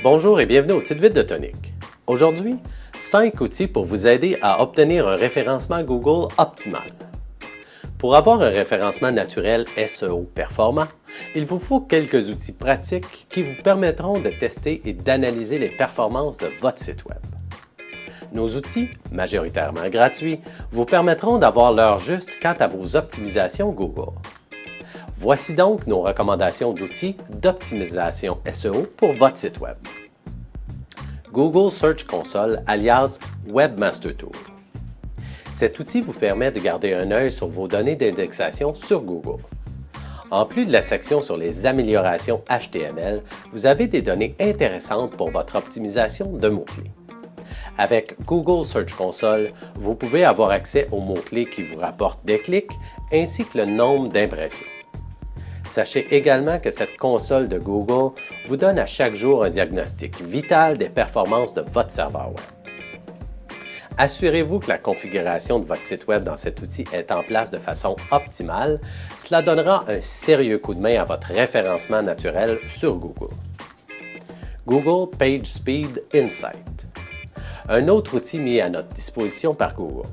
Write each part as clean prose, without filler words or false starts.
Bonjour et bienvenue au Petite Vite de Tonic. Aujourd'hui, 5 outils pour vous aider à obtenir un référencement Google optimal. Pour avoir un référencement naturel SEO performant, il vous faut quelques outils pratiques qui vous permettront de tester et d'analyser les performances de votre site Web. Nos outils, majoritairement gratuits, vous permettront d'avoir l'heure juste quant à vos optimisations Google. Voici donc nos recommandations d'outils d'optimisation SEO pour votre site Web. Google Search Console alias Webmaster Tool. Cet outil vous permet de garder un œil sur vos données d'indexation sur Google. En plus de la section sur les améliorations HTML, vous avez des données intéressantes pour votre optimisation de mots-clés. Avec Google Search Console, vous pouvez avoir accès aux mots-clés qui vous rapportent des clics ainsi que le nombre d'impressions. Sachez également que cette console de Google vous donne à chaque jour un diagnostic vital des performances de votre serveur Web. Assurez-vous que la configuration de votre site Web dans cet outil est en place de façon optimale. Cela donnera un sérieux coup de main à votre référencement naturel sur Google. Google PageSpeed Insight. Un autre outil mis à notre disposition par Google.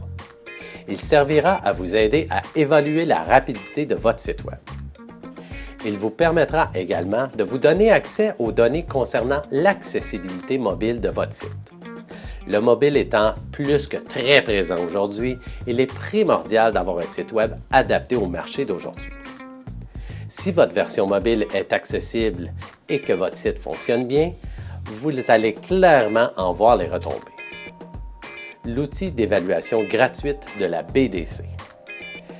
Il servira à vous aider à évaluer la rapidité de votre site Web. Il vous permettra également de vous donner accès aux données concernant l'accessibilité mobile de votre site. Le mobile étant plus que très présent aujourd'hui, il est primordial d'avoir un site Web adapté au marché d'aujourd'hui. Si votre version mobile est accessible et que votre site fonctionne bien, vous allez clairement en voir les retombées. L'outil d'évaluation gratuite de la BDC.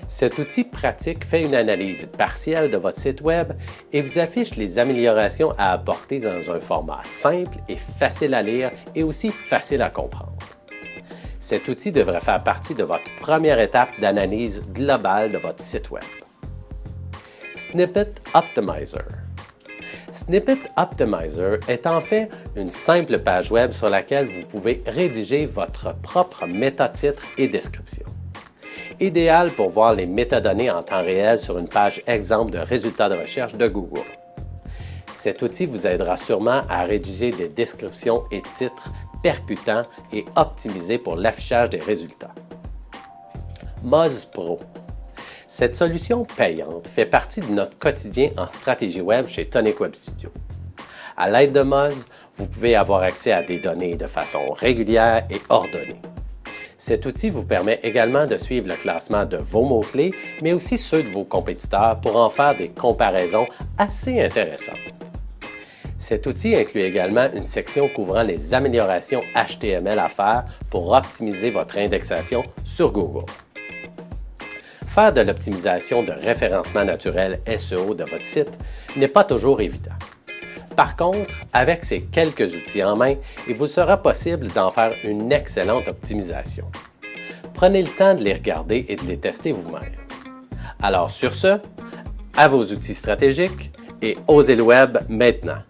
Cet outil pratique fait une analyse partielle de votre site Web et vous affiche les améliorations à apporter dans un format simple et facile à lire et aussi facile à comprendre. Cet outil devrait faire partie de votre première étape d'analyse globale de votre site Web. Snippet Optimizer. Snippet Optimizer est en fait une simple page Web sur laquelle vous pouvez rédiger votre propre métatitre et description. Idéal pour voir les métadonnées en temps réel sur une page exemple de résultats de recherche de Google. Cet outil vous aidera sûrement à rédiger des descriptions et titres percutants et optimisés pour l'affichage des résultats. Moz Pro. Cette solution payante fait partie de notre quotidien en stratégie web chez Tonic Web Studio. À l'aide de Moz, vous pouvez avoir accès à des données de façon régulière et ordonnée. Cet outil vous permet également de suivre le classement de vos mots-clés, mais aussi ceux de vos compétiteurs pour en faire des comparaisons assez intéressantes. Cet outil inclut également une section couvrant les améliorations HTML à faire pour optimiser votre indexation sur Google. Faire de l'optimisation de référencement naturel SEO de votre site n'est pas toujours évident. Par contre, avec ces quelques outils en main, il vous sera possible d'en faire une excellente optimisation. Prenez le temps de les regarder et de les tester vous-même. Alors sur ce, à vos outils stratégiques et osez le web maintenant!